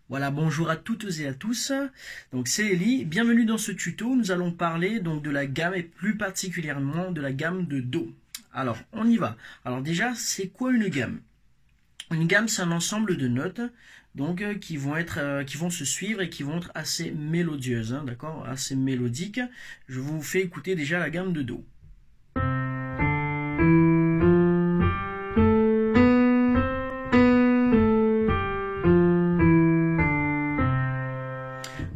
Voilà, bonjour à toutes et à tous. Donc c'est Eli. Bienvenue dans ce tuto. Nous allons parler donc de la gamme et plus particulièrement de la gamme de Do. Alors, on y va. Alors déjà, c'est quoi une gamme? Une gamme, c'est un ensemble de notes donc qui vont se suivre et qui vont être assez mélodieuses, hein, d'accord, assez mélodiques. Je vous fais écouter déjà la gamme de Do.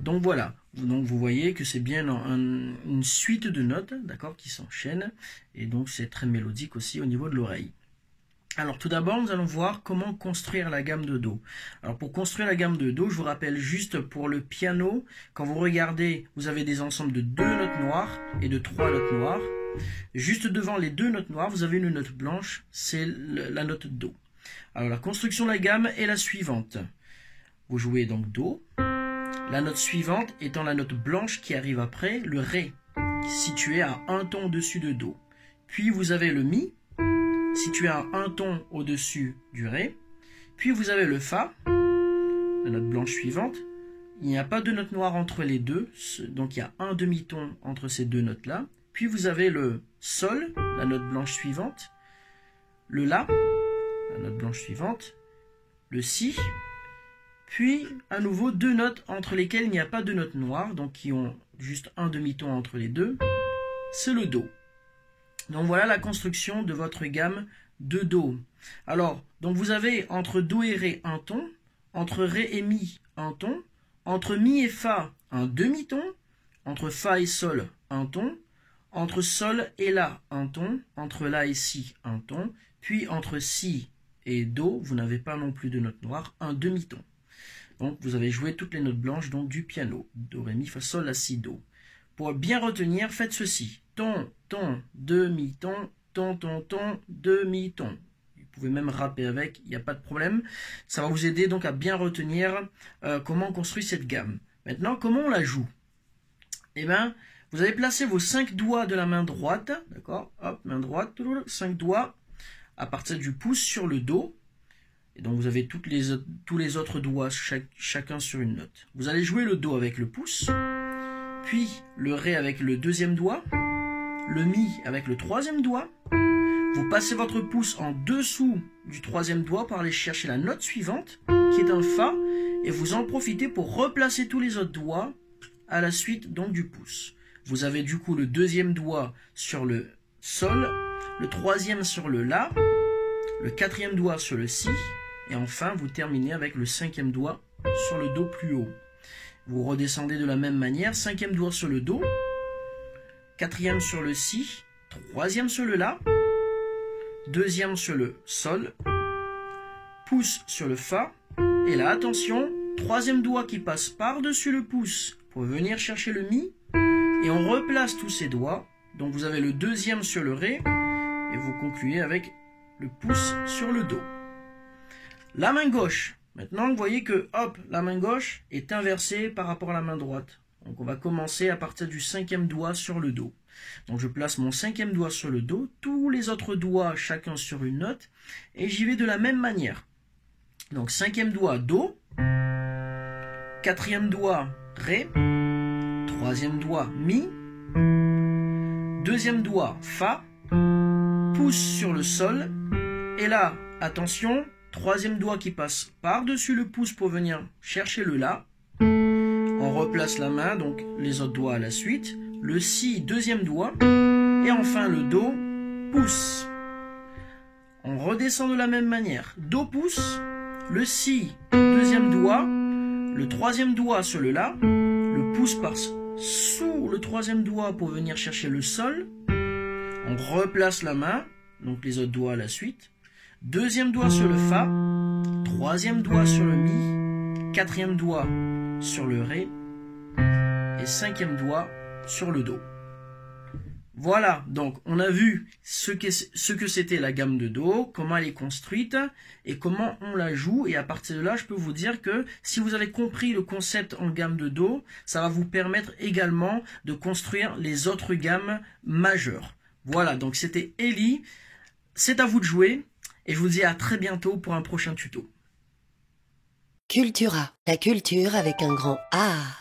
Donc voilà, donc vous voyez que c'est bien une suite de notes, d'accord, qui s'enchaînent, et donc c'est très mélodique aussi au niveau de l'oreille. Alors tout d'abord, nous allons voir comment construire la gamme de Do. Alors pour construire la gamme de Do, je vous rappelle juste pour le piano, quand vous regardez, vous avez des ensembles de 2 notes noires et de 3 notes noires. Juste devant les 2 notes noires, vous avez une note blanche, c'est la note Do. Alors la construction de la gamme est la suivante. Vous jouez donc Do. La note suivante étant la note blanche qui arrive après, le Ré, situé à un ton au-dessus de Do. Puis vous avez le Mi, situé à un ton au-dessus du Ré. Puis vous avez le Fa, la note blanche suivante. Il n'y a pas de note noire entre les deux, donc il y a un demi-ton entre ces deux notes-là. Puis vous avez le Sol, la note blanche suivante. Le La, la note blanche suivante. Le Si. Puis, à nouveau, 2 notes entre lesquelles il n'y a pas de note noire, donc qui ont juste un demi-ton entre les deux. C'est le Do. Donc voilà la construction de votre gamme de Do. Alors, donc vous avez entre Do et Ré un ton, entre Ré et Mi un ton, entre Mi et Fa un demi-ton, entre Fa et Sol un ton, entre Sol et La un ton, entre La et Si un ton, puis entre Si et Do, vous n'avez pas non plus de note noire, un demi-ton. Donc vous avez joué toutes les notes blanches donc, du piano. Do, Ré, Mi, Fa, Sol, La, Si, Do. Pour bien retenir, faites ceci. Ton, ton, demi-ton, ton, ton, ton, demi-ton. Vous pouvez même rapper avec, il n'y a pas de problème. Ça va vous aider donc à bien retenir comment on construit cette gamme. Maintenant, comment on la joue? Eh bien, vous allez placer vos 5 doigts de la main droite, d'accord? Hop, main droite, 5 doigts à partir du pouce sur le Do. Et donc vous avez tous les autres doigts, chacun sur une note. Vous allez jouer le Do avec le pouce, puis le Ré avec le deuxième doigt, le Mi avec le troisième doigt. Vous passez votre pouce en dessous du troisième doigt pour aller chercher la note suivante, qui est un Fa, et vous en profitez pour replacer tous les autres doigts à la suite donc du pouce. Vous avez du coup le deuxième doigt sur le Sol, le troisième sur le La, le quatrième doigt sur le Si, et enfin vous terminez avec le cinquième doigt sur le Do plus haut. Vous redescendez de la même manière, cinquième doigt sur le Do, quatrième sur le Si, troisième sur le La, deuxième sur le Sol, pouce sur le Fa, et là attention, troisième doigt qui passe par-dessus le pouce pour venir chercher le Mi, et on replace tous ces doigts, donc vous avez le deuxième sur le Ré, et vous concluez avec le pouce sur le Do. La main gauche. Maintenant, vous voyez que, hop, la main gauche est inversée par rapport à la main droite. Donc, on va commencer à partir du cinquième doigt sur le Do. Donc, je place mon cinquième doigt sur le Do, tous les autres doigts, chacun sur une note, et j'y vais de la même manière. Donc, cinquième doigt, Do, quatrième doigt, Ré, troisième doigt, Mi, deuxième doigt, Fa, pouce sur le Sol, et là, attention, troisième doigt qui passe par-dessus le pouce pour venir chercher le La. On replace la main, donc les autres doigts à la suite. Le Si, deuxième doigt. Et enfin le Do, pouce. On redescend de la même manière. Do, pouce. Le Si, deuxième doigt. Le troisième doigt sur le La. Le pouce passe sous le troisième doigt pour venir chercher le Sol. On replace la main, donc les autres doigts à la suite. Deuxième doigt sur le Fa, troisième doigt sur le Mi, quatrième doigt sur le Ré et cinquième doigt sur le Do. Voilà, donc on a vu ce que c'était la gamme de Do, comment elle est construite et comment on la joue. Et à partir de là, je peux vous dire que si vous avez compris le concept en gamme de Do, ça va vous permettre également de construire les autres gammes majeures. Voilà, donc c'était Eli. C'est à vous de jouer. Et je vous dis à très bientôt pour un prochain tuto. Cultura, la culture avec un grand A.